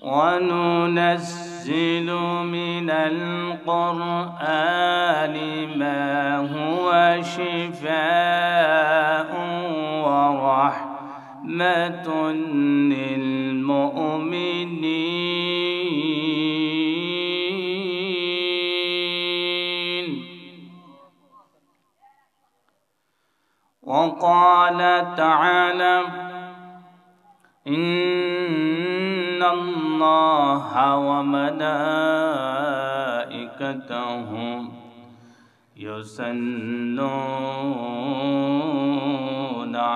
وننزل من القرآن ما هو شفاء ورحمة للمؤمنين. وقال تعالى: إن الله وملائكته يصلون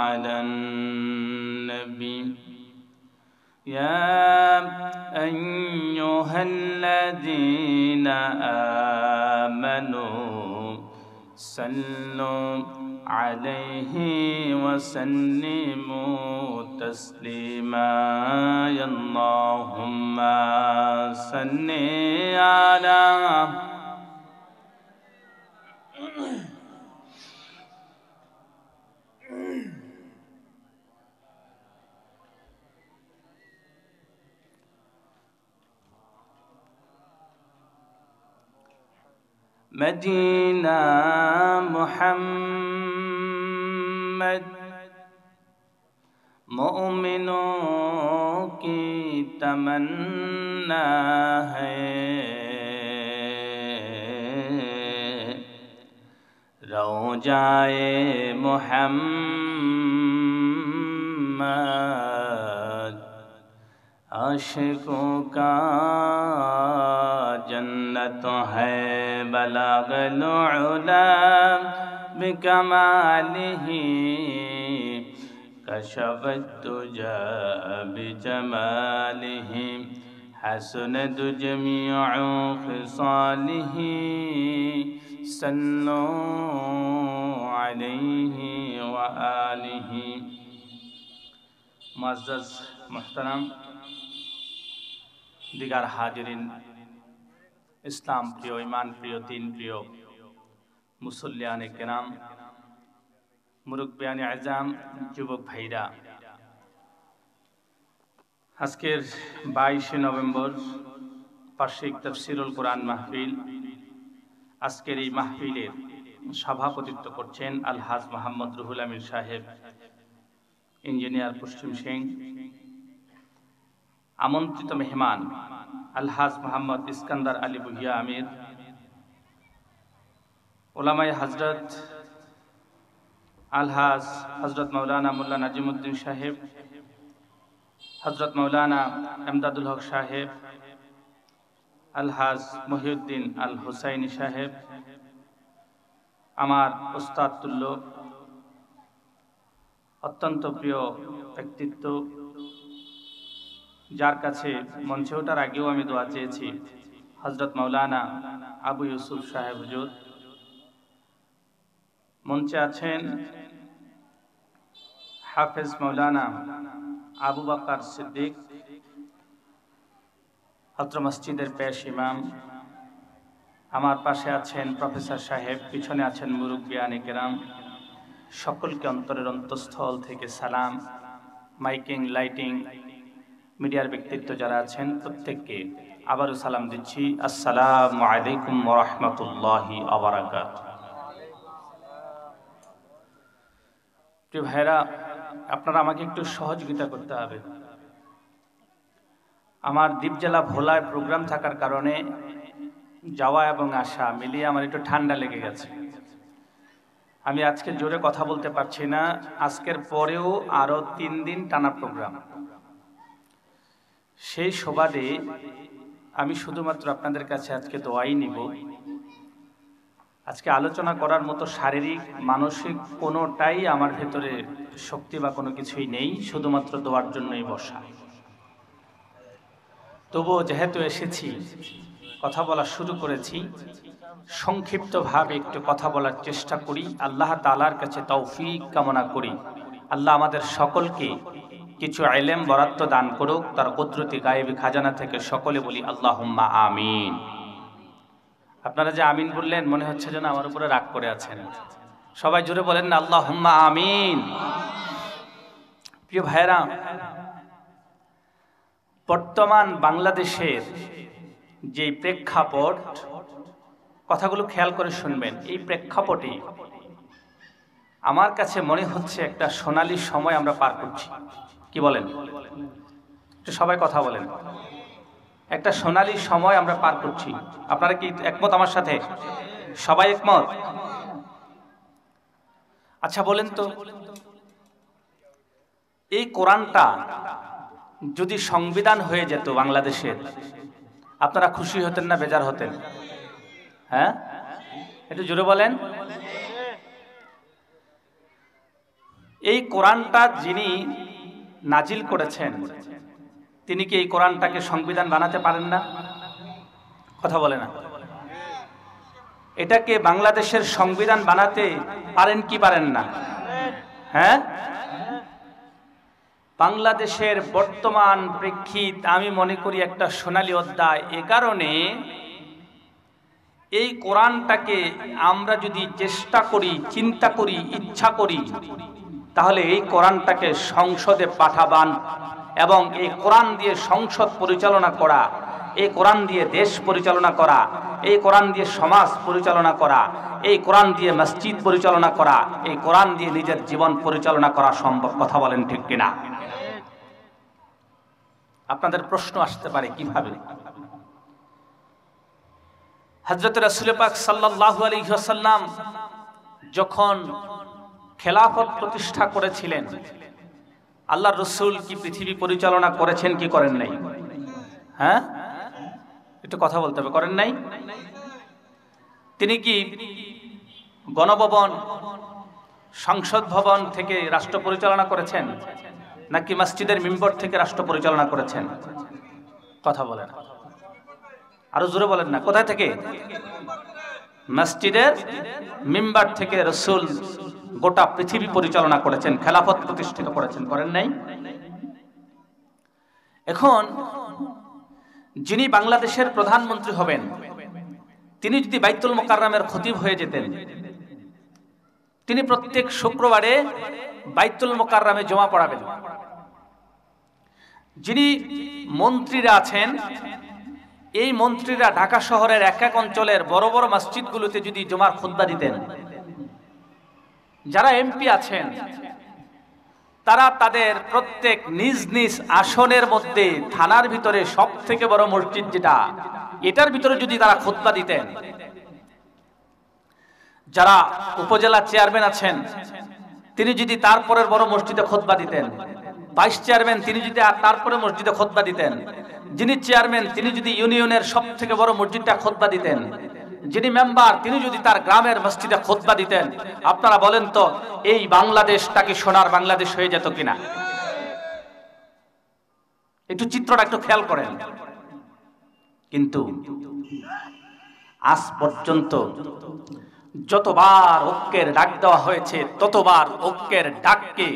على النبي يا أيها الذين آمنوا صلوا عليه وسلموا تسليما. اللهم صل على Medina Muhammad मोमिनों की तमन्ना है, रौजाए मुहम्मद आशिकों का जन्नत है। बलगल उला बिकमालिही कशफत तुजा बिजमालिही हसनत जमीउ खिसालिही सल्लु अलैहि व आलिही। मुअज़्ज़ज़ मुहतरम दिगार हाजिरिन, इस्लाम प्रिय, ईमान प्रिय, दीन प्रिय मुसल्लियाने किराम, मुरब्बियाने आज़ाम, যুবক ভাইরা, আজকের 22 নভেম্বর বার্ষিক তাফসীরুল কোরআন মাহফিল। আজকের এই মাহফিলের সভাপতিত্ব করছেন আলহাজ মোহাম্মদ রুহুল আমিন সাহেব, ইঞ্জিনিয়ার, পশ্চিম সিং। আমন্ত্রিত মেহমান আলহাজ মোহাম্মদ ইস্কান্দার আলী বুহিয়া আমির, ওলামায়ে হযরত আলহাজ হযরত মাওলানা মোল্লা নাজিমউদ্দিন সাহেব, হযরত মাওলানা এমদাদুল হক সাহেব, আলহাজ মহিউদ্দিন আল হুসাইনি সাহেব, আমার উস্তাদ তুল্য অত্যন্ত প্রিয় ব্যক্তিত্ব, যার কাছে মঞ্চে ওঠার আগেও আমি দোয়া চেয়েছি, হযরত মাওলানা আবু ইউসুফ সাহেব হুজুর। মঞ্চে আছেন হাফেজ মাওলানা আবু বকর সিদ্দিক, অত্র মসজিদের পেশ ইমাম। আমার পাশে আছেন প্রফেসর সাহেব, পিছনে আছেন মুরব্বিয়ানে কেরাম। সকলকে অন্তরের অন্তঃস্থল থেকে সালাম। মাইকিং, লাইটিং, মিডিয়ার ব্যক্তিত্ব যারা আছেন প্রত্যেককে আবারও সালাম দিচ্ছি। আসসালামু আলাইকুম ওয়া রাহমাতুল্লাহি ওয়া বারাকাতুহু। প্রিয় ভাইরা, আপনারা আমাকে একটু সহযোগিতা করতে হবে। আমার দ্বীপ জেলা ভোলায় প্রোগ্রাম থাকার কারণে যাওয়া এবং আসা মিলিয়ে আমার একটু ঠান্ডা লেগে গেছে। আমি আজকে জোরে কথা বলতে পারছি না। আজকের পরেও আরো 3 দিন টানা প্রোগ্রাম। সেই সুবাদে আমি শুধুমাত্র আপনাদের কাছে আজকে দোয়াই নিব। আজকে আলোচনা করার মতো শারীরিক, মানসিক কোনোটাই আমার ভেতরে শক্তি বা কোনো কিছুই নেই, শুধুমাত্র দোয়ার জন্যই বসা। তবুও যেহেতু এসেছি, কথা বলা শুরু করেছি, সংক্ষিপ্তভাবে একটু কথা বলার চেষ্টা করি। আল্লাহ তাআলার কাছে তৌফিক কামনা করি। আল্লাহ আমাদের সকলকে কিছু ইলম বরাদ্দ দান করুক তার কুদরতি গায়েবী খাজানা থেকে। সকলে বলি আল্লাহুম্মা আমিন। আপনারা যে আমিন বললেন, মনে হচ্ছে যেন আমার উপরে রাগ করে আছেন। সবাই জোরে বলেন না আল্লাহুম্মা আমিন। প্রিয় ভাইরা, বর্তমান বাংলাদেশের যে প্রেক্ষাপট, কথাগুলো খেয়াল করে শুনবেন। এই প্রেক্ষাপটে আমার কাছে মনে হচ্ছে একটা সোনালী সময় আমরা পার করছি। কি বলেন? একটু সবাই কথা বলেন। একটা সোনালী সময় আমরা পার করছি। আপনারা কি একমত আমার সাথে? সবাই একমত? আচ্ছা বলেন তো, এই কোরআনটা যদি সংবিধান হয়ে যেত বাংলাদেশের, আপনারা খুশি হতেন না বেজার হতেন? হ্যাঁ, একটু জোরে বলেন। এই কোরআনটা যিনি নাজিল করেছেন, তিনি কি এই কোরআনটাকে সংবিধান বানাতে পারেন না? কথা বলে না। এটাকে বাংলাদেশের সংবিধান বানাতে পারেন কি পারেন না? হ্যাঁ, বাংলাদেশের বর্তমান প্রেক্ষিত আমি মনে করি একটা সোনালী অধ্যায়। এ কারণে এই কোরআনটাকে আমরা যদি চেষ্টা করি, চিন্তা করি, ইচ্ছা করি, তাহলে এই কোরআনটাকে সংসদে পাঠাবান এবং এই কোরআন দিয়ে সংসদ পরিচালনা করা, এই কোরআন দিয়ে দেশ পরিচালনা করা, এই কোরআন দিয়ে সমাজ পরিচালনা করা, এই কোরআন দিয়ে মসজিদ পরিচালনা করা, এই কোরআন দিয়ে নিজের জীবন পরিচালনা করা সম্ভব। কথা বলেন ঠিক কিনা? আপনাদের প্রশ্ন আসতে পারে কিভাবে? হযরত রাসূল পাক সাল্লাল্লাহু আলাইহি ওয়াসাল্লাম যখন খেলাফত প্রতিষ্ঠা করেছিলেন, আল্লাহর রাসূল কি পৃথিবী পরিচালনা করেছেন কি করেন নাই? হ্যাঁ, একটু কথা বলতে হবে। করেন নাই? তিনি কি গণভবন, সংসদ ভবন থেকে রাষ্ট্র পরিচালনা করেছেন, নাকি মসজিদের মিম্বর থেকে রাষ্ট্র পরিচালনা করেছেন? কথা বলেন, আরো জোরে বলেন না। কোথায় থেকে? মসজিদের মিম্বর থেকে রাসূল গোটা পৃথিবী পরিচালনা করেছেন, খেলাফত প্রতিষ্ঠিত করেছেন। করেন নাই? এখন যিনি বাংলাদেশের প্রধানমন্ত্রী হবেন, তিনি যদি বাইতুল মুকাররমের খতিব হয়ে যেতেন, তিনি প্রত্যেক শুক্রবারে বাইতুল মুকাররমে জমা পড়াবেন। যিনি মন্ত্রীরা আছেন, এই মন্ত্রীরা ঢাকা শহরের এক এক অঞ্চলের বড় বড় মসজিদগুলোতে যদি জুমার খুতবা দিতেন, যারা এমপি আছেন তারা তাদের প্রত্যেক নিজ নিজ আসনের মধ্যে থানার ভিতরে সব থেকে বড় মসজিদ যেটা, এটার ভিতরে যদি তারা খুতবা দিতেন, যারা উপজেলা চেয়ারম্যান আছেন তিনি যদি তারপরের বড় মসজিদে খুতবা দিতেন, ভাইস চেয়ারম্যান তিনি যদি তারপরে মসজিদে খুতবা দিতেন, যিনি চেয়ারম্যান তিনি যদি ইউনিয়নের সব থেকে বড় মসজিদটা খুতবা দিতেন, যিনি মেম্বার তিনি যদি তার গ্রামের মসজিদে খুতবা দিতেন, আপনারা বলেন তো এই বাংলাদেশটা কি সোনার বাংলাদেশ হয়ে যেত কিনা? একটু চিত্রটা একটু খেয়াল করেন। কিন্তু আজ পর্যন্ত যতবার ঐক্যের ডাক দেওয়া হয়েছে, ততবার ঐক্যের ডাককে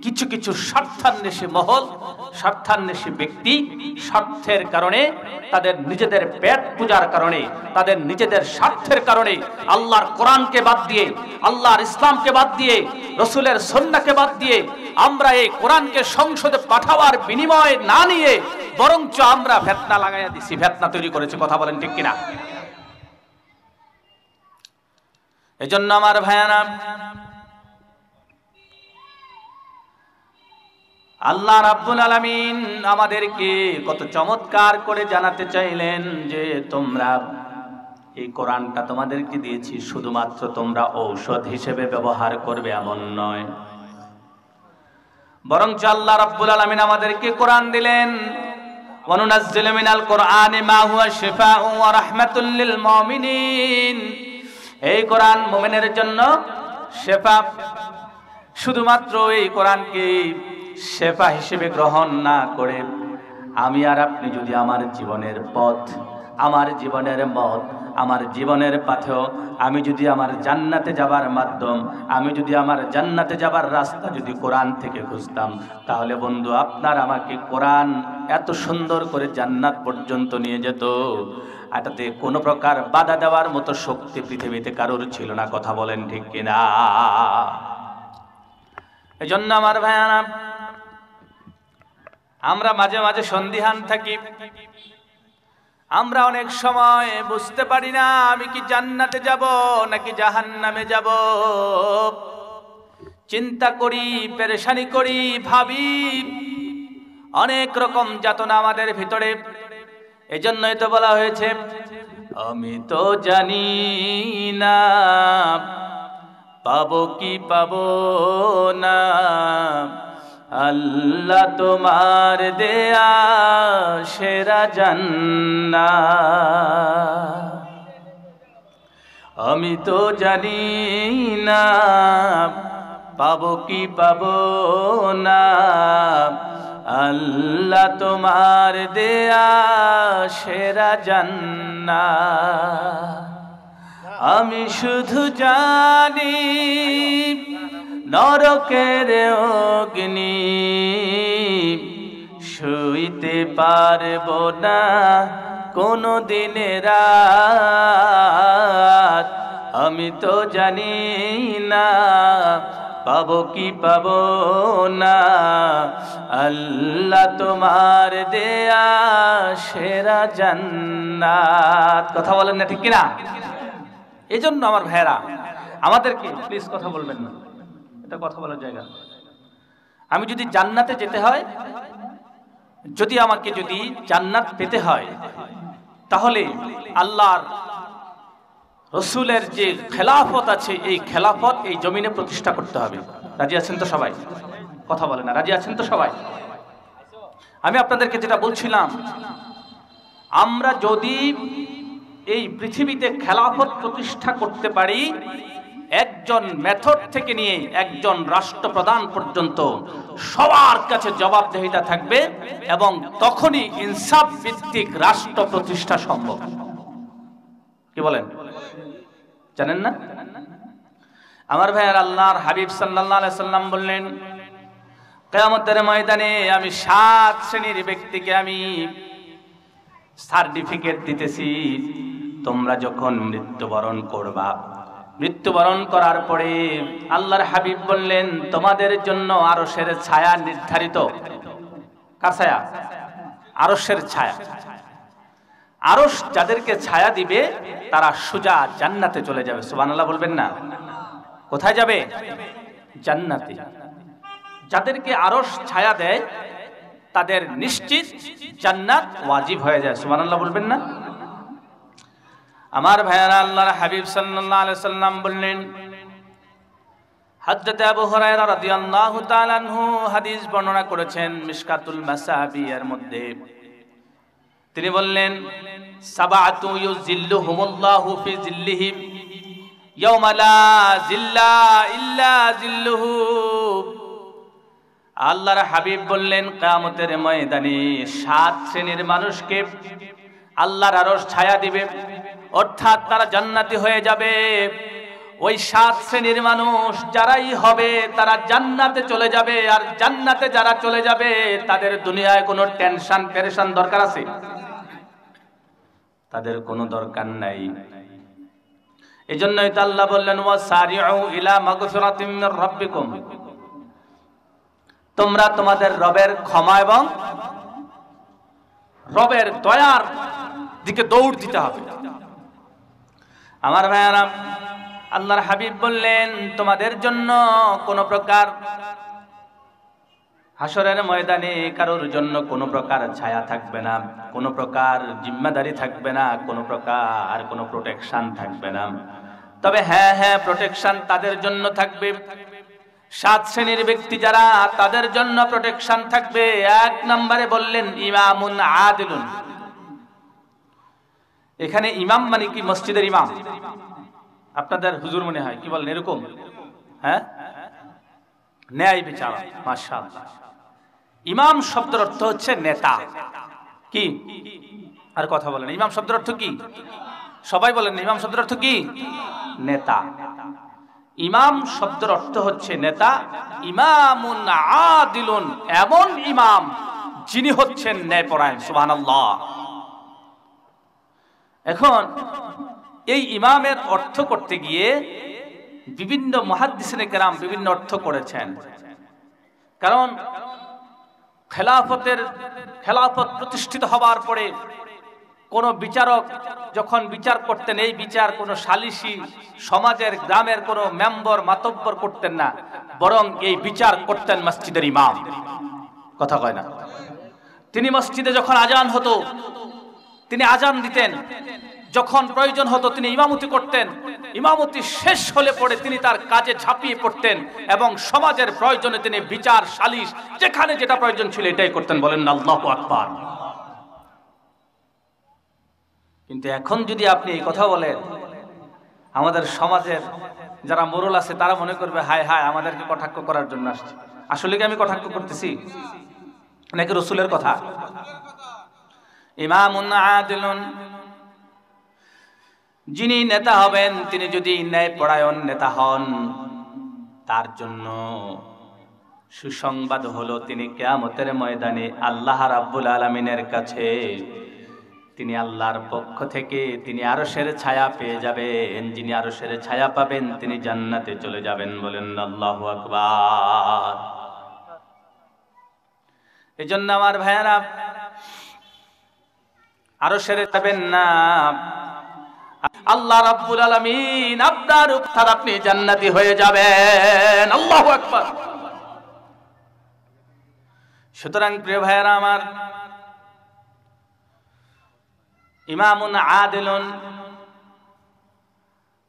কিছু কিছু স্বার্থান্বেষী মহল, স্বার্থান্বেষী ব্যক্তি স্বার্থের কারণে, তাদের নিজেদের পেট পূজার কারণে, তাদের নিজেদের স্বার্থের কারণে আল্লাহর কোরআনকে বাদ দিয়ে, আল্লাহর ইসলামকে বাদ দিয়ে, রসুলের সুন্নাহকে বাদ দিয়ে আমরা এই কোরআনকে সংসদে পাঠাবার বিনিময় না নিয়ে বরঞ্চ আমরা ফিতনা লাগাইয়া দিছি, ফিতনা তৈরি করেছি। কথা বলেন ঠিক কিনা? এজন্য আমার ভাইয়ানা, আল্লাহ রাব্বুল আলামিন আমাদেরকে কত চমৎকার করে জানাতে চাইলেন যে তোমরা এই কোরআনটা তোমাদেরকে দিয়েছি শুধুমাত্র তোমরা ঔষধ হিসেবে ব্যবহার করবে এমন নয়, বরং আল্লাহ রাব্বুল আলামিন আমাদেরকে কোরআন দিলেন, ওয়ানুনাজ্জিলু মিনাল কোরআনি মা হুয়া শিফাউ ওয়া রাহমাতুল লিল মুমিনিন। এই কোরআন মুমিনের জন্য শিফা। শুধুমাত্র এই কোরআনকে শেফা হিসেবে গ্রহণ না করে আমি আর আপনি যদি আমার জীবনের পথ, আমার জীবনের মত, আমার জীবনের পাথেও আমি যদি আমার জান্নাতে যাবার মাধ্যম, আমি যদি আমার জান্নাতে যাবার রাস্তা যদি কোরআন থেকে খুঁজতাম, তাহলে বন্ধু আপনার আমাকে কোরআন এত সুন্দর করে জান্নাত পর্যন্ত নিয়ে যেত। এটাতে কোনো প্রকার বাধা দেওয়ার মতো শক্তি পৃথিবীতে কারোর ছিল না। কথা বলেন ঠিক কিনা? এজন্য আমার ভাইয়ারা, আমরা মাঝে মাঝে সন্দিহান থাকি। আমরা অনেক সময় বুঝতে পারি না আমি কি জান্নাতে যাব নাকি জাহান্নামে যাব। চিন্তা করি, পেরেশানি করি, ভাবি, অনেক রকম যাতনা আমাদের ভিতরে। এজন্যই তো বলা হয়েছে আমি তো জানি না পাবো কি পাবো না, আল্লাহ তোমার দেয়া সেরা জান্নাত। আমি তো জানি না পাবো কি পাবো না, আল্লাহ তোমার দেয়া সেরা জান্নাত। আমি শুধু জানি নরকের অগ্নি সইতে পারবো না কোনো দিনে রাত। আমি তো জানি না পাবো কি পাবো না, আল্লাহ তোমার দেয়া সেরা জান্নাত। কথা বলেন না ঠিক কিনা? এই জন্য আমার ভাইরা আমাদেরকে প্লিজ কথা বলবেন না, এটা কথা বলার জায়গা। আমি যদি জান্নাতে যেতে হয়, যদি আমাকে যদি জান্নাত পেতে হয়, তাহলে আল্লাহর রসুলের যে খেলাফত আছে এই খেলাফত এই জমিনে প্রতিষ্ঠা করতে হবে। রাজি আছেন তো সবাই? কথা বলে না, রাজি আছেন তো সবাই? আমি আপনাদেরকে যেটা বলছিলাম, আমরা যদি এই পৃথিবীতে খেলাফত প্রতিষ্ঠা করতে পারি, একজন মেথড থেকে নিয়ে একজন রাষ্ট্রপ্রধান পর্যন্ত সবার কাছে জবাবদিহিতা থাকবে এবং তখনই ইনসাফ ভিত্তিক রাষ্ট্র প্রতিষ্ঠা সম্ভব। কি বলেন? জানেন না? আমার ভাইয়ের আল্লাহর হাবিব সাল্লাল্লাহু আলাইহি সাল্লাম বললেন, কিয়ামতের ময়দানে আমি 7 শ্রেণীর ব্যক্তিকে আমি সার্টিফিকেট দিতেছি। তোমরা যখন মৃত্যুবরণ করবা, মৃত্যুবরণ করার পরে আল্লাহর হাবিব বললেন তোমাদের জন্য আরশের ছায়া নির্ধারিত। কার ছায়া? আরশের ছায়া। আরশ যাদেরকে ছায়া দিবে তারা সোজা জান্নাতে চলে যাবে। সুবহানাল্লাহ বলবেন না? কোথায় যাবে? জান্নাতে। যাদেরকে আরশ ছায়া দেয় তাদের নিশ্চিত জান্নাত ওয়াজিব হয়ে যায়। সুবহানাল্লাহ বলবেন না? আমার ভাইয়ারা, আল্লাহর হাবিব সাল্লাল্লাহু আলাইহি সাল্লাম বললেন, হযরত আবু হুরায়রা রাদিয়াল্লাহু তাআলা আনহু হাদিস বর্ণনা করেছেন মিশকাতুল মাসাবি এর মধ্যে। তিনি বললেন, সাবাতু ইউজিল্লুহুমুল্লাহু ফি জিল্লিহি ইয়াওমা লা জিল্লা ইল্লা জিল্লুহু। আল্লাহর হাবিব বললেন কিয়ামতের ময়দানে 7 শ্রেণীর মানুষকে আল্লাহর আরশ ছায়া দিবে, অর্থাৎ তারা জান্নাতি হয়ে যাবে। ওই 7 শ্রেণীর মানুষ যারাই হবে তারা জান্নাতে চলে যাবে। আর জান্নাতে যারা চলে যাবে তাদের দুনিয়ায় কোনো টেনশন পেরেশান দরকার আছে? তাদের কোনো দরকার নাই। এজন্যই তো আল্লাহ বললেন, ওয়াসারিউ ইলা মাগফিরাতিম মির রাব্বিকুম, তোমরা তোমাদের রবের ক্ষমা এবং রবের দয়ার দিকে দৌড় দিতে হবে। আমার ভাইয়ারা, আল্লাহর হাবিব বললেন তোমাদের জন্য কোনো প্রকার হাসরের ময়দানে কারোর জন্য কোনো প্রকার ছায়া থাকবে না, কোনো প্রকার জিম্মাদারি থাকবে না, কোনো প্রকার কোনো প্রোটেকশন থাকবে না। তবে হ্যাঁ প্রোটেকশন তাদের জন্য থাকবে। 7 শ্রেণীর ব্যক্তি যারা, তাদের জন্য প্রোটেকশন থাকবে। 1 নম্বরে বললেন ইমামুন আদিলুন। এখানে ইমাম মানে কি? মসজিদের ইমাম। আপনাদের হুজুর মনে হয় কি বলেন এরকম? হ্যাঁ, ন্যায় বিচার। মাশাআল্লাহ। ইমাম শব্দের অর্থ হচ্ছে নেতা। কি? আর কথা বলেন, ইমাম শব্দের অর্থ কি? সবাই বলেন, ইমাম শব্দের অর্থ কি? নেতা। ইমাম শব্দের অর্থ হচ্ছে নেতা। ইমামুন আদিলুন, এমন ইমাম যিনি হচ্ছেন ন্যায়পরায়ণ। সুবহানাল্লাহ। এখন এই ইমামের অর্থ করতে গিয়ে বিভিন্ন মুহাদ্দিসিনে কেরাম বিভিন্ন অর্থ করেছেন। কারণ খেলাফত প্রতিষ্ঠিত হবার পরে কোন বিচারক যখন বিচার করতেন, এই বিচার কোন সালিসি সমাজের গ্রামের কোন মেম্বার মাতব্বর করতেন না, বরং এই বিচার করতেন মসজিদের ইমাম। কথা কয় না? তিনি মসজিদে যখন আজান হতো তিনি আজান দিতেন, যখন প্রয়োজন হতো তিনি ইমামতি করতেন, ইমামতি শেষ হলে পরে তিনি তার কাজে ঝাঁপিয়ে পড়তেন এবং সমাজের প্রয়োজনে তিনি বিচার সালিশ যেখানে যেটা প্রয়োজন ছিল এটাই করতেন। বলেন আল্লাহু আকবার। কিন্তু এখন যদি আপনি এই কথা বলেন, আমাদের সমাজের যারা মোরল আছে তারা মনে করবে হায় হায় আমাদেরকে কটাক্ষ করার জন্য আসছে। আসলে কি আমি কটাক্ষ করতেছি নাকি রসুলের কথা? ইমামুন আদিলুন, যিনি নেতা হবেন তিনি যদি ন্যায়পরায়ণ নেতা হন, তার জন্য সুসংবাদ হলো তিনি কিয়ামতের ময়দানে আল্লাহ রাব্বুল আলামিনের কাছে তিনি আল্লাহর পক্ষ থেকে তিনি আরশের ছায়া পেয়ে যাবেন। যিনি আরশের ছায়া পাবেন তিনি জান্নাতে চলে যাবেন। বলেন আল্লাহু আকবার। এজন্য আমার ভাইয়েরা, আরশের যাবেন না, আল্লাহ রাব্বুল আলামিন আপনার উপর আপনি জান্নাতি হয়ে যাবেন। আল্লাহু আকবার। সুতরাং প্রিয় ভাইয়েরা আমার, ইমামুন আদিলুন,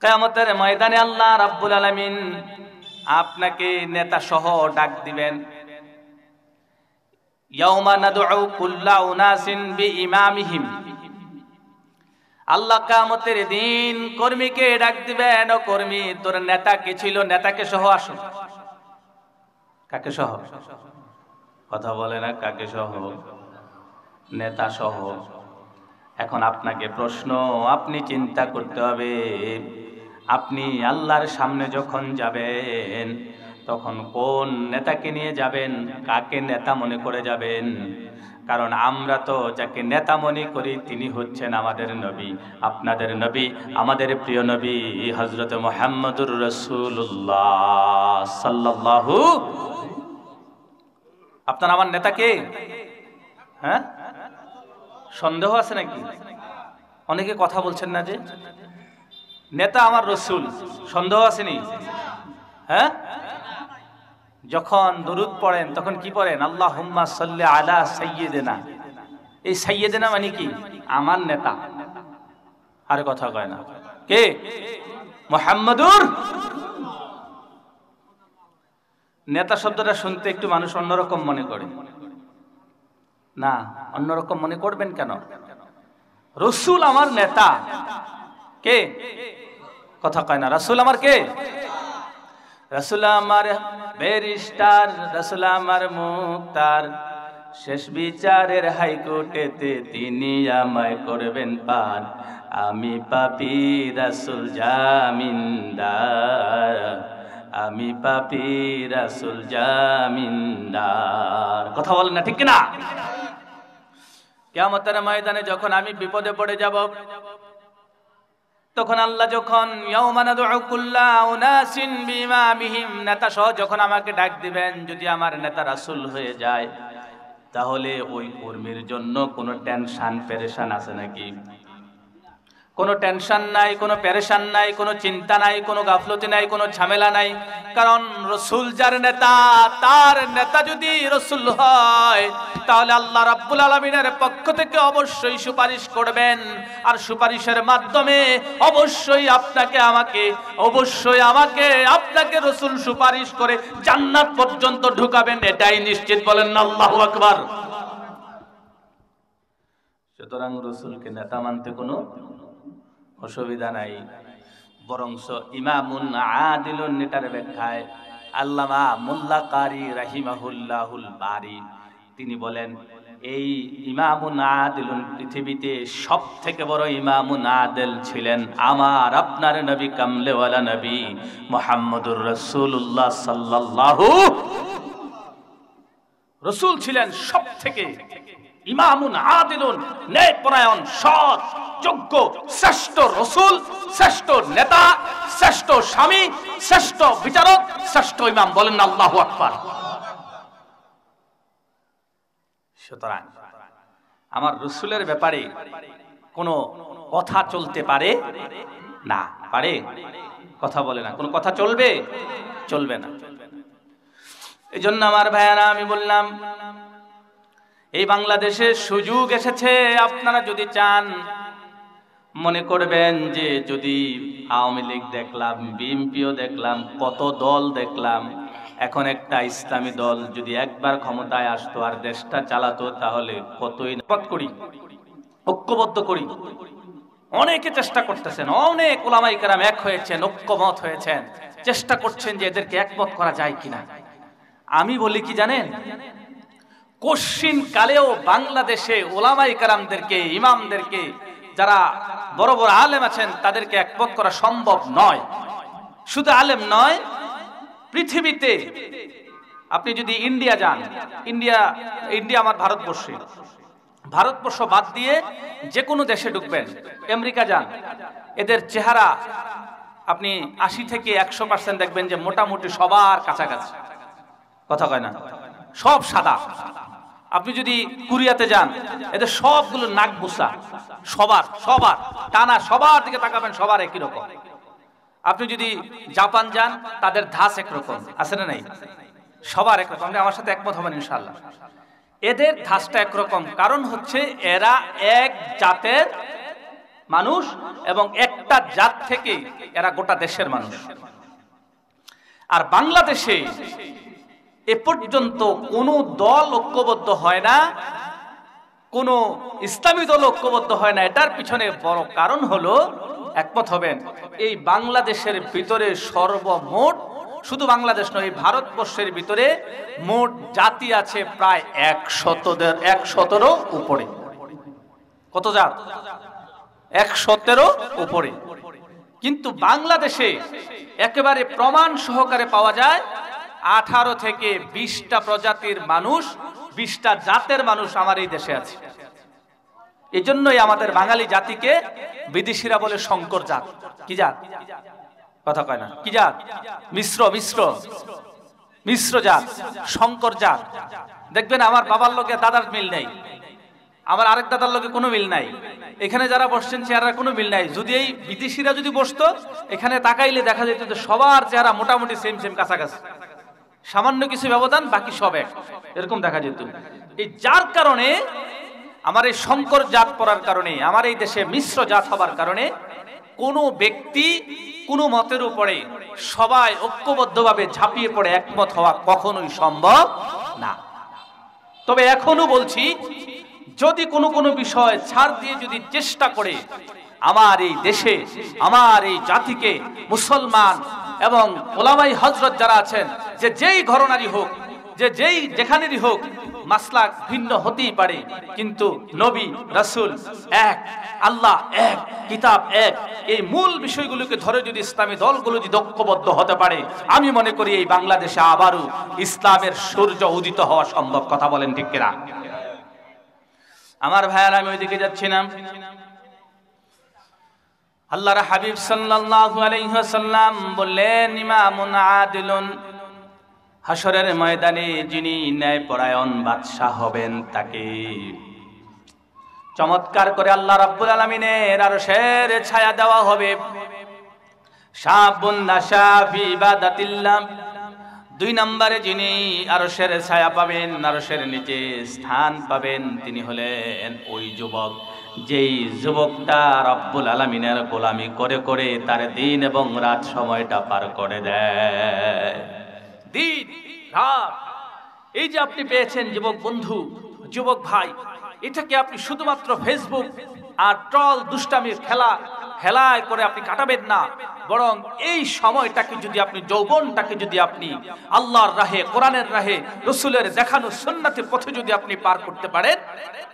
কিয়ামতের ময়দানে আল্লাহ রাব্বুল আলামিন আপনাকে নেতা সহ ডাক দিবেন। ইয়াউমা নাদউ কুল্লা উনাসিন বিইমামিহিম, আল্লাহ কিয়ামতের দিন কর্মীকে ডাক দিবেন, ও কর্মী তোর নেতা কে ছিল, নেতাকে সহ আসো। কাকে সহ? কথা বলে না, কাকে সহ? নেতা সহ। এখন আপনাকে প্রশ্ন, আপনি চিন্তা করতে হবে, আপনি আল্লাহর সামনে যখন যাবেন তখন কোন নেতাকে নিয়ে যাবেন, কাকে নেতা মনে করে যাবেন? কারণ আমরা তো যাকে নেতা মনে করি তিনি হচ্ছেন আমাদের নবী, আপনাদের নবী, আমাদের প্রিয় নবী হযরত মুহাম্মদুর রাসূলুল্লাহ সাল্লাল্লাহু। আপনার আমার নেতা কে? হ্যাঁ, সন্দেহ আছে নাকি? অনেকে কথা বলছেন না যে নেতা আমার রসুল, সন্দেহ আসেনি? হ্যাঁ, যখন দরুদ পড়েন তখন কি পড়েন? আল্লাহুম্মা সাল্লি আলা সাইয়্যিদিনা। এই সাইয়্যিদিনা মানে কি? আমার নেতা। আর কথা কয় না, কে? মুহাম্মাদুর। নেতা শব্দটা শুনতে একটু মানুষ অন্যরকম মনে করে না? অন্যরকম মনে করবেন কেন? রসুল আমার নেতা। কে? কথা কয় না। রসুল আমার কে? রসুল আমার ব্যারিস্টার, রসুল আমার মুক্তার, শেষ বিচারের হাইকোর্টেতে তিনি আমায় করবেন পার, আমি পাপী রসুল জামিনদার, আমি পাপী রসুল জামিনদার। কথা বলেন না, ঠিক কিনা? কিয়ামতের ময়দানে যখন আমি বিপদে পড়ে যাব, তখন আল্লাহ যখন ইয়াউমা নাদউ কুল্লা উনাসিন বিইমামিহিম, নেতা সহ যখন আমাকে ডাক দিবেন, যদি আমার নেতা রাসূল হয়ে যায় তাহলে ওই কর্মীর জন্য কোনো টেনশন পেরেশান আছে নাকি? কোনো টেনশন নাই, কোনো পেরেশান নাই, কোনো চিন্তা নাই, কোনো গাফলতি নাই, কোনো ঝামেলা নাই। কারণ রসুল যার নেতা, তার নেতা যদি রসুল হয় তাহলে আল্লাহ রাব্বুল আলামিনের পক্ষ থেকে অবশ্যই সুপারিশ করবেন, আর সুপারিশের মাধ্যমে অবশ্যই আপনাকে আপনাকে রসুল সুপারিশ করে জান্নাত পর্যন্ত ঢুকাবেন, এটাই নিশ্চিত। বলেন না আল্লাহু আকবার। সুতরাং রসুলকে নেতা মানতে কোনো অসুবিধা নাই। বরংস ইমামুন আদিলুন নেতার ব্যাখ্যায় আল্লামা মোল্লা কারি রাহিমাহুল্লাহুল বারি তিনি বলেন, এই ইমামুন আদিলুন, পৃথিবীতে সব থেকে বড় ইমামুন আদিল ছিলেন আমার আপনার নবী, কামলেওয়ালা নবী মুহাম্মদুর রাসূলুল্লাহ সাল্লাল্লাহু। রসুল ছিলেন সব থেকে ইমামুন আদিলুন, ন্যায়পরায়ণ, সৎ, যোগ্য, শ্রেষ্ঠ রসুল, শ্রেষ্ঠ নেতা, শ্রেষ্ঠ স্বামী, শ্রেষ্ঠ বিচারক, শ্রেষ্ঠ ইমাম। বলেন আল্লাহু আকবার। সুতরাং আমার রসুলের ব্যাপারে কোনো কথা চলতে পারে না, পারে? কথা বলে না, কোনো কথা চলবে? চলবে না। এই জন্য আমার ভাইয়ারা, আমি বললাম এই বাংলাদেশে সুযোগ এসেছে। আপনারা যদি চান, মনে করবেন যে যদি আওয়ামী লীগ দেখলাম, বিএনপিও দেখলাম, কত দল দেখলাম, এখন একটা ইসলামী দল যদি একবার ক্ষমতায় আসতো আর দেশটা চালাতো, তাহলে কতই করি, ঐক্যবদ্ধ করি। অনেকে চেষ্টা করতেছেন, অনেক ওলামায়ে কেরাম এক হয়েছেন, ঐক্যমত হয়েছেন, চেষ্টা করছেন যে এদেরকে একমত করা যায় কিনা। আমি বলি কি জানেন, কশিন কালেও বাংলাদেশে ওলামায়ে কেরামদেরকে, ইমামদেরকে, যারা বড় বড় আলেম আছেন, তাদেরকে একমত করা সম্ভব নয়। শুধু আলেম নয়, পৃথিবীতে আপনি যদি ইন্ডিয়া যান, ইন্ডিয়া আমার ভারতবর্ষ বাদ দিয়ে যে কোনো দেশে ঢুকবেন, আমেরিকা যান, এদের চেহারা আপনি ৮০ থেকে ১০০% দেখবেন যে মোটামুটি সবার কাছাকাছি। কথা কয় না, সব সাদা। আপনি যদি কোরিয়াতে যান, এদের সবগুলো নাক বুসা, সবার টানা, সবার দিকে তাকাবেন, সবার একই রকম। আপনি যদি জাপান যান, তাদের ধাঁচ একরকম, আছে না নাই? সবার একরকম। আমার সাথে একমত হবেন ইনশাআল্লাহ। এদের ধাঁচটা একরকম, কারণ হচ্ছে এরা এক জাতের মানুষ এবং একটা জাত থেকে এরা গোটা দেশের মানুষ। আর বাংলাদেশে এ পর্যন্ত কোন দল ঐক্যবদ্ধ হয় না, কোন ইসলামী দল ঐক্যবদ্ধ হয় না। এটার পিছনে বড় কারণ হলো, একমত হবেন, এই বাংলাদেশের ভিতরে সর্বমোট, শুধু বাংলাদেশ নয়, এই ভারতবর্ষের ভিতরে মোট জাতি আছে প্রায় ১০০-র উপরে। কত জাত? ১০০-র উপরে। কিন্তু বাংলাদেশে একেবারে প্রমাণ সহকারে পাওয়া যায় 18 থেকে 20টা প্রজাতির মানুষ, 20টা জাতের মানুষ আমার এই দেশে আছে। এই জন্যই আমাদের বাঙালি জাতিকে বিদেশিরা বলে শঙ্কর জাত। কি জাত? কথা কয় না, কি জাত? মিশ্র জাত, শঙ্কর জাত। দেখবেন আমার বাবার লোকে দাদার মিল নেই, আমার আরেক দাদার লোকে কোনো মিল নাই, এখানে যারা বসছেন চেহারার কোনো মিল নাই। যদি এই বিদেশিরা যদি বসতো, এখানে তাকাইলে দেখা যেত যে সবার চেহারা মোটামুটি সেম কাছাকাছি, সামান্য কিছু ব্যবধান, বাকি সব এক, এরকম দেখা যেত। এই যার কারণে, আমার এই শঙ্কর জাত পড়ার কারণে, আমার এই দেশে মিশ্র জাত হবার কারণে কোনো ব্যক্তি কোনো মতের উপরে সবাই ঐক্যবদ্ধভাবে ঝাঁপিয়ে পড়ে একমত হওয়া কখনোই সম্ভব না। তবে এখনো বলছি, যদি কোনো বিষয় ছাড় দিয়ে যদি চেষ্টা করে আমার এই দেশে, আমার এই জাতিকে, মুসলমান এবং ওলামায়ে হযরত যারা আছেন, যে যেই ঘরানারই হোক, যেখানেরই হোক, মাসলাক ভিন্ন হতেই পারে, কিন্তু নবী রাসূল এক, আল্লাহ এক, কিতাব এক, এই মূল বিষয়গুলোকে ধরে যদি ইসলামী দলগুলো যদি ঐক্যবদ্ধ হতে পারে, আমি মনে করি এই বাংলাদেশে আবারও ইসলামের সূর্য উদিত হওয়া সম্ভব। কথা বলেন ঠিক কিনা? আমার ভাইয়ারা, আমি ওইদিকে যাচ্ছি না। আল্লাহর হাবিব সাল্লাল্লাহু আলাইহি ওয়াসাল্লাম বললেন, ইমামুন আদিলুন, হাসরের ময়দানে যিনি ন্যায়পরায়ণ বাদশা হবেন, তাকে চমৎকার করে আল্লাহ রাব্বুল আলামিনের আরশের ছায়া দেওয়া হবে। শাবুন নাশা ফি ইবাদাতিল্লাহ, 2 নম্বরে যিনি আরশের ছায়া পাবেন, আরশের নিচে স্থান পাবেন, তিনি হলেন ওই যুবক, যেই যুবকটা রব্বুল আলামিনের গোলামি করে করে তার দিন এবং রাত সময়টা পার করে দেয়। দিন রাত, এই যে আপনি পেয়েছেন যুবক বন্ধু, যুবক ভাই, এটাকে আপনি শুধুমাত্র ফেসবুক আর ট্রল দুষ্টামির খেলায় করে আপনি কাটাবেন না, বরং এই সময়টাকে যদি আপনি, যৌবনটাকে যদি আপনি আল্লাহর রাহে, কোরআনের রাহে, রাসূলের দেখানো সুন্নাতের পথে যদি আপনি পার করতে পারেন,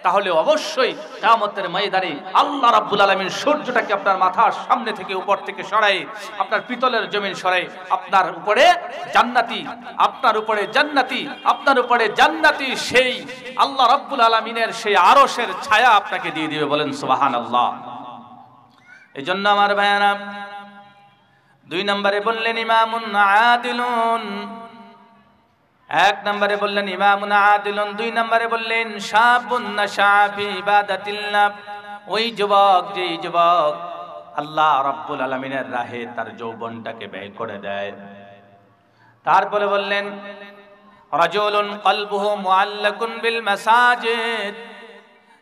তাহলে অবশ্যই কিয়ামতের ময়দানে আল্লাহ রাব্বুল আলামিন সূর্যটাকে আপনার মাথার সামনে থেকে, উপর থেকে সরায়, আপনার পিতলের জমিন সরায়, আপনার উপরে জান্নাতি, আপনার উপরে জান্নাতি, আপনার উপরে জান্নাতি সেই আল্লাহ রাব্বুল আলামিনের সেই আরশের ছায়া আপনাকে দিয়ে দিবে। বলেন সুবহানাল্লাহ। এই জন্য আমার ভাইয়ারা, 2 নম্বরে বললেন ইমামুন আদিলুন, এক নম্বরে বললেন ইমামুন আদিলুন, দুই নম্বরে বললেন শাবুন নাশা ফি ইবাদাতিল্লাহ, ওই যুবক যেই যুবক আল্লাহ রাব্বুল আলামিনের রাহে তার যৌবনটাকে ব্যয় করে দেয়। তারপরে বললেন রাজুলুন কলবুহু মুআল্লাকুন বিল মাসাজিদ,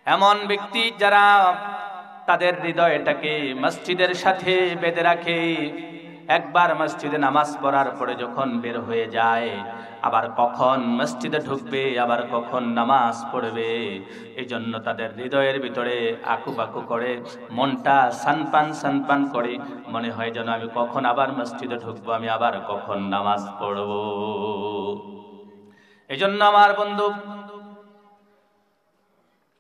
এমন ব্যক্তি যারা তাদের হৃদয়টাকে মসজিদের সাথে বেঁধে রাখে, একবার মসজিদে নামাজ পড়ার পরে যখন বের হয়ে যায়, আবার কখন মসজিদে ঢুকবে, আবার কখন নামাজ পড়বে, এই জন্য তাদের হৃদয়ের ভিতরে আকুপাকু করে, মনটা সানপান করে, মনে হয় যেন আমি কখন আবার মসজিদে ঢুকবো, আমি আবার কখন নামাজ পড়ব। এই জন্য আমার বন্ধু,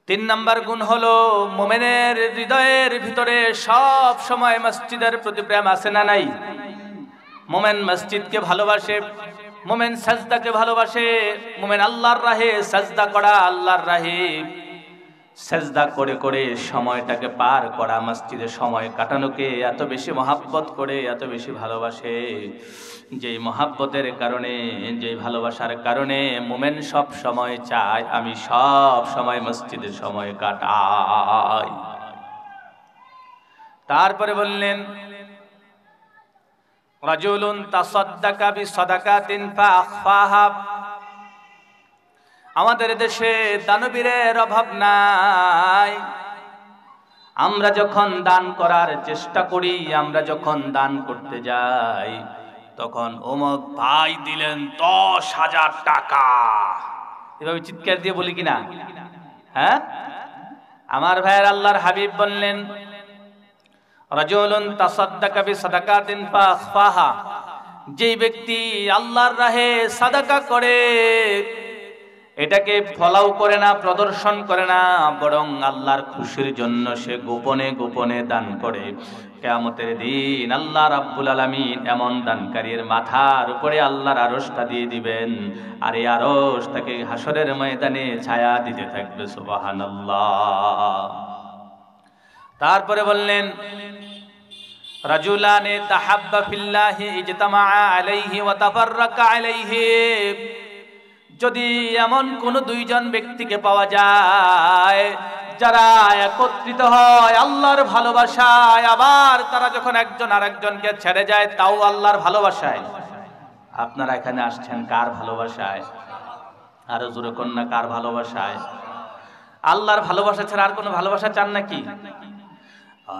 3 নম্বর গুণ হলো মুমিনের হৃদয়ের ভিতরে সব সময় মসজিদের প্রতি প্রেম আছে না নাই? মুমিন মসজিদকে ভালোবাসে, মুমিন সাজদাকে ভালোবাসে, মুমিন আল্লাহর রাহে সাজদা করা, আল্লাহর রাহে সাজদা করে করে সময়টাকে পার করা, মসজিদে সময় কাটানোকে এত বেশি মহাব্বত করে, এত বেশি ভালোবাসে, যেই মহাব্বতের কারণে, যেই ভালোবাসার কারণে মুমিন সব সময় চায় আমি সব সময় মসজিদে সময় কাটাই। তারপরে বললেন রাজুলুন তাসাদ্দাকা বিসাদাকাতিন ফাআখফাহা, আমাদের দেশে দানবীরের অভাব নাই। আমরা যখন দান করার চেষ্টা করি, আমরা যখন দান করতে যাই, তখন অমুক ভাই দিলেন 10,000 টাকা, এভাবে চিৎকার দিয়ে বলি কিনা? হ্যাঁ, আমার ভাইয়ের আল্লাহর হাবিব বললেন রাজুলুন তাসাদ্দাকা বিসাদাকাতিন ফাআখফাহা, যেই ব্যক্তি আল্লাহর রাহে সাদাকা করে, এটাকে ফলাও করে না, প্রদর্শন করে না, বরং আল্লাহর খুশির জন্য সে গোপনে গোপনে দান করে, কিয়ামতের দিন আল্লাহ রাব্বুল আলামিন এমন দানকারীর মাথার উপরে আল্লাহর আরশটা দিয়ে দিবেন, আর এই আরশ তাকে হাসরের ময়দানে ছায়া দিতে থাকবে। সুবহানাল্লাহ। তারপরে বললেন রাজুলানে তাহাব্বা ফিল্লাহি ইজতামা আলাইহি ওয়া তাফাররাকা আলাইহি, যদি এমন কোন দুইজন ব্যক্তিকে পাওয়া যায় যারা একত্রিত হয় আল্লাহর ভালোবাসায়, আবার তারা যখন একজন আরেকজনকে ছেড়ে যায় তাও আল্লাহর ভালোবাসায়। আপনারা এখানে আসছেন কার ভালোবাসায়? আরো জোরে কন্যা, কার ভালোবাসায়? আল্লাহর ভালোবাসা ছাড়া আর কোনো ভালোবাসা চান নাকি?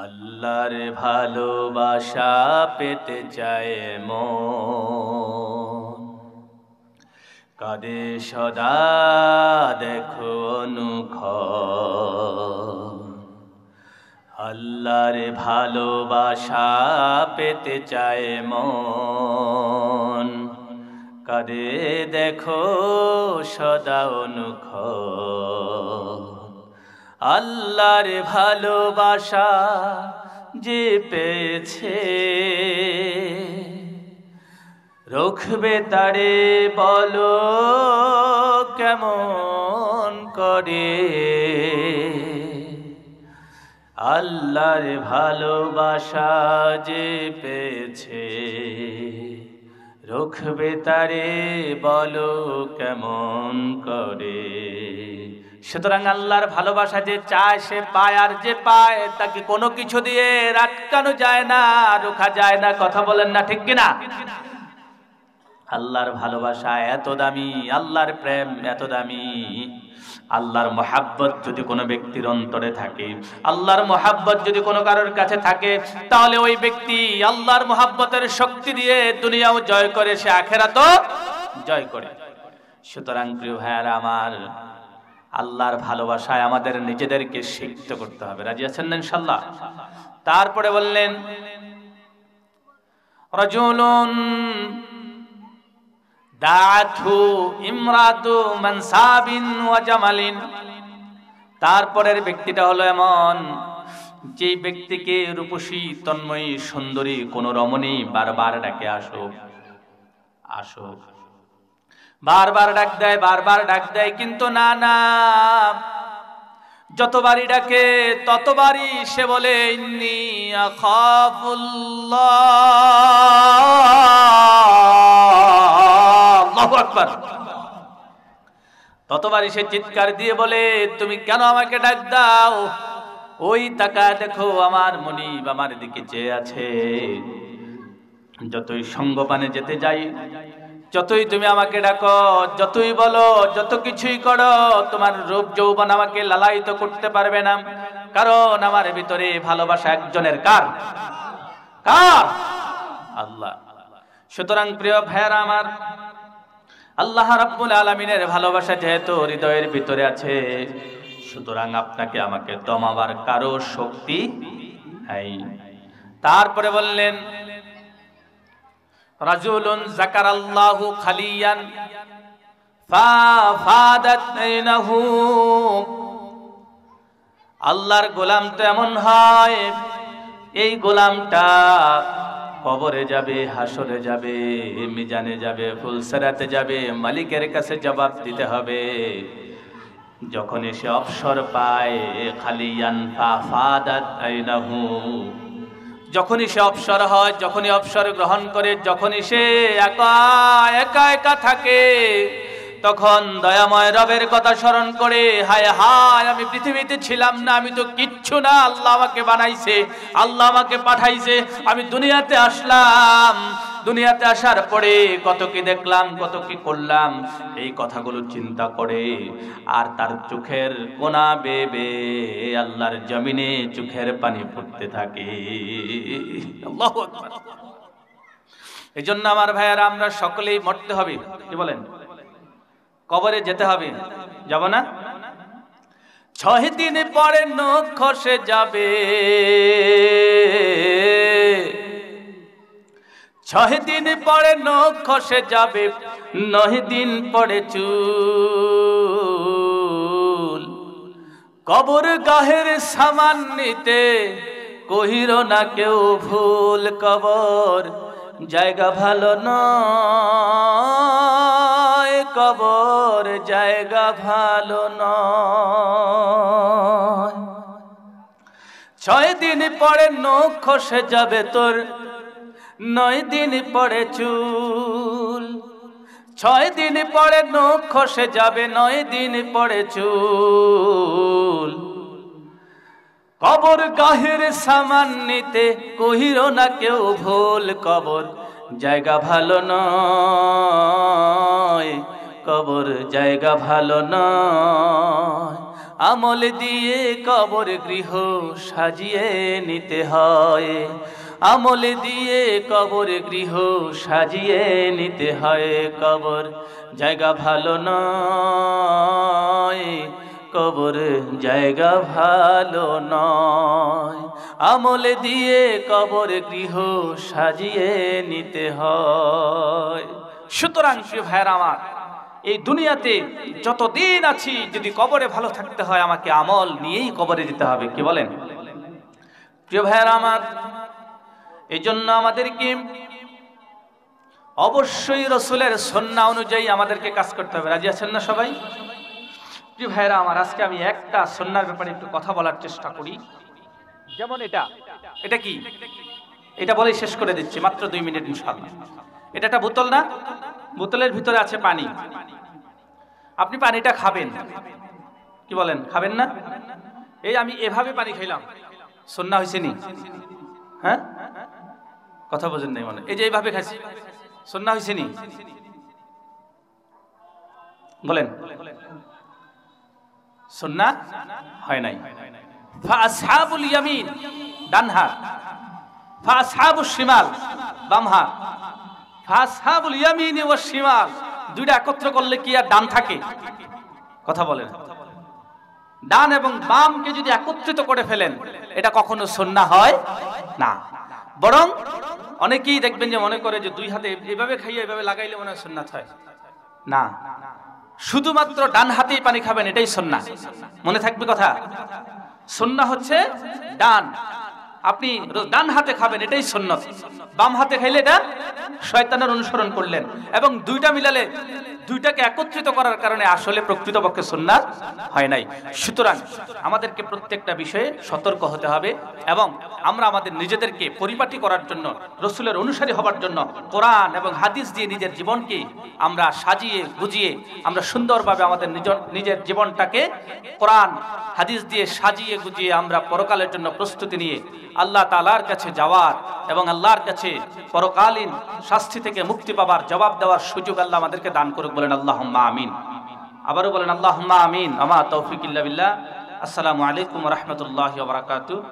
আল্লাহর ভালোবাসা পেতে চায় মন, কাঁদে সদা দেখো অনুক্ষণ। আল্লাহর ভালোবাসা পেতে চায় মন, কাঁদে দেখো সদা অনুক্ষণ। আল্লাহর ভালোবাসা যে পেয়েছে, রখবে তারে বলো কেমন করে। আল্লাহর ভালোবাসা যে পেয়েছে, রখবে তারে বলো কেমন করে। সুতরাং আল্লাহর ভালোবাসা যে চায় সে পায়, আর যে পায় তাকে কোনো কিছু দিয়ে আটকানো যায় না, রোখা যায় না। কথা বলেন না ঠিক কিনা? আল্লাহর ভালোবাসা এত দামি, আল্লাহর প্রেম এত দামি। আল্লাহর মহাব্বত যদি কোনো ব্যক্তির অন্তরে থাকে, আল্লাহর মহাব্বত যদি কোনো কারোর কাছে থাকে, তাহলে ওই ব্যক্তি আল্লাহর মহাব্বতের শক্তি দিয়ে দুনিয়াও জয় করে, সে আখিরাতও জয় করে। সুতরাং প্রিয় ভাইয়ারা আমার, আল্লাহর ভালোবাসায় আমাদের নিজেদেরকে শিক্ষিত করতে হবে। রাজি আছেন না ইনশাআল্লাহ? তারপরে বললেন রাজুলুন দাআতহু ইমরাতু মানসাবিন ওয়া জামালিন, তারপরের ব্যক্তিটা হলো এমন যে ব্যক্তিকে রূপসী তন্ময়ী সুন্দরী কোন রমণী বারবার ডাকে আসো আসো, বারবার ডাক দেয়, বারবার ডাক দেয়, কিন্তু না না, যতবারই ডাকে ততবারই সে বলে ইন্নী আখাফুল্লাহ। আল্লাহু আকবার। ততবারই সে চিৎকার দিয়ে বলে, তুমি কেন আমাকে ডাক দাও? ওই তাকায় দেখো আমার মনিব আমার দিকে চেয়ে আছে। যতই সঙ্গপানে যেতে যাই, যতই তুমি আমাকে ডাকো, যতই বলো, যত কিছুই করো, তোমার রূপ যৌবন আমাকে লালায়িত করতে পারবে না, কারণ আমার ভিতরে ভালোবাসা একজনের। কার? কার? আল্লাহ। সুতরাং প্রিয় ভাইরা আমার, আল্লাহ রাব্বুল আলামিনের ভালোবাসা যেহেতু হৃদয়ের ভিতরে আছে, সুতরাং আপনাকে আমাকে দমাবার কারো শক্তি নাই। তারপরে বললেন, রাজুলুন যাকারাল্লাহু খালিয়ান ফাফাদাত আইনাহু। আল্লাহর গোলাম তো এমন হয়, এই গোলামটা কবরে যাবে, হাসরে যাবে, মিজানে যাবে, ফুলসিরাতে যাবে, মালিকের কাছে জবাব দিতে হবে। যখন সে অবসর পায়, খালিয়ান ফাফাদাত আইনাহু, যখনই সে অবসর হয়, যখনই অবসর গ্রহণ করে, যখনই সে একা একা থাকে, তখন দয়াময় রবের কথা স্মরণ করে, হায় হায় আমি পৃথিবীতে ছিলাম না, আমি তো কিচ্ছু না, আল্লাহ আমাকে বানাইছে, আল্লাহ আমাকে পাঠাইছে, আমি দুনিয়াতে আসলাম, দুনিয়াতে আসার পরে কত কি দেখলাম, কত কি করলাম, এই কথাগুলো চিন্তা করে আর তার চোখের কোনা বেবে আল্লাহর জমিনে চোখের পানি পড়তে থাকে। আল্লাহু আকবার। এই জন্য আমার ভাইয়ারা, আমরা সকলেই মরতে হবে। কি বলেন? কবরে যেতে হবে, যাব না? 6 দিন পরে নখ খসে যাবে, 6 দিন পরে নখ খসে যাবে, 9 দিন পরে চুল। কবর গাহের সামান নিতে কহির না কেউ ভুল, কবর জায়গা ভালো নয়, কবর জায়গা ভালো নয়। 6 দিন পরে নখ খসে যাবে তোর, 9 দিন পরে চুল। 6 দিন পরে নখ খসে যাবে, 9 দিন পরে চুল। কবর গাহের সামান নিতে কহির না কেউ ভুল, কবর জায়গা ভালো নয়, কবর জায়গা ভালো নয়। আমল দিয়ে কবর গৃহ সাজিয়ে নিতে হয়, আমল দিয়ে কবর গৃহ সাজিয়ে নিতে হয়, কবর জায়গা ভালো নয়, কবর জায়গা ভালো নয়। আমল দিয়ে কবর গৃহ সাজিয়ে নিতে হয়। সুতরাং প্রিয় ভাইরা আমার, এই দুনিয়াতে যতদিন আছি, যদি কবরে ভালো থাকতে হয়, আমাকে আমল নিয়েই কবরে যেতে হবে। কি বলেন প্রিয় ভাইরা আমার? এই জন্য আমাদেরকে অবশ্যই রাসূলের সুন্নাহ অনুযায়ী আমাদেরকে কাজ করতে হবে। রাজি আছেন না সবাই? প্রিয় ভাইরা আমার, আজকে আমি একটা সুন্নাহর ব্যাপারে একটু কথা বলার চেষ্টা করি। যেমন এটা কি, এটা বলেই শেষ করে দিচ্ছি, মাত্র 2 মিনিট ইনশাআল্লাহ। এটা একটা বোতল না? বোতলের ভিতরে আছে পানি। আপনি পানিটা খাবেন, কি বলেন? খাবেন না? এই আমি এভাবে পানি খাইলাম, সুন্নাহ হইছে নি? হ্যাঁ, কথা বোঝেন নাই মনে। এই যে এইভাবে খাইছি, সুন্নাহ হইছে নি? বলেন, সুন্নাহ হয় নাই। ফাআসহাবুল ইয়ামিন ডান হাত, ফাআসহাবুশ শিমাল বাম হাত। ফাআসহাবুল ইয়ামিন ওয়াস শিমাল, দুইটা একত্র করলে কি আর ডান থাকে? কথা বলেন। ডান এবং বামকে যদি একত্রিত করে ফেলেন, এটা কখনো সুন্নাহ হয় না। বরং অনেকেই দেখবেন যে মনে করে যে 2 হাতে এভাবে খাইয়ে এভাবে লাগাইলে মনে হয় সুন্নাত হয়। না, শুধুমাত্র ডান হাতেই পানি খাবেন, এটাই সুন্নাহ। মনে থাকবে কথা। সুন্নাহ হচ্ছে ডান, আপনি ডান হাতে খাবেন, এটাই সুন্নাত। বাম হাতে খাইলে এটা শয়তানের অনুসরণ করলেন। এবং দুইটা মিলালে দুইটাকে একত্রিত করার কারণে আসলে প্রকৃতপক্ষে সুন্নাত হয় নাই। সুতরাং আমাদেরকে প্রত্যেকটা বিষয়ে সতর্ক হতে হবে এবং আমরা আমাদের নিজেদেরকে পরিপাটি করার জন্য, রসুলের অনুসারী হবার জন্য কোরআন এবং হাদিস দিয়ে নিজের জীবনকে আমরা সাজিয়ে গুজিয়ে আমরা সুন্দরভাবে আমাদের নিজের জীবনটাকে কোরআন হাদিস দিয়ে সাজিয়ে গুজিয়ে আমরা পরকালের জন্য প্রস্তুতি নিয়ে আল্লাহ তাআলার কাছে যাওয়ার এবং আল্লাহর কাছে পরকালীন শাস্তি থেকে মুক্তি পাবার জবাব দেওয়ার সুযোগ আল্লাহ আমাদেরকে দান করুক। বলেন আল্লাহুম্মা আমিন। আবারও বলেন আল্লাহুম্মা আমিন। আমা তৌফিক ইল্লা বিল্লাহ। আসসালামু আলাইকুম ওয়া রাহমাতুল্লাহি ওয়া বারাকাতুহু।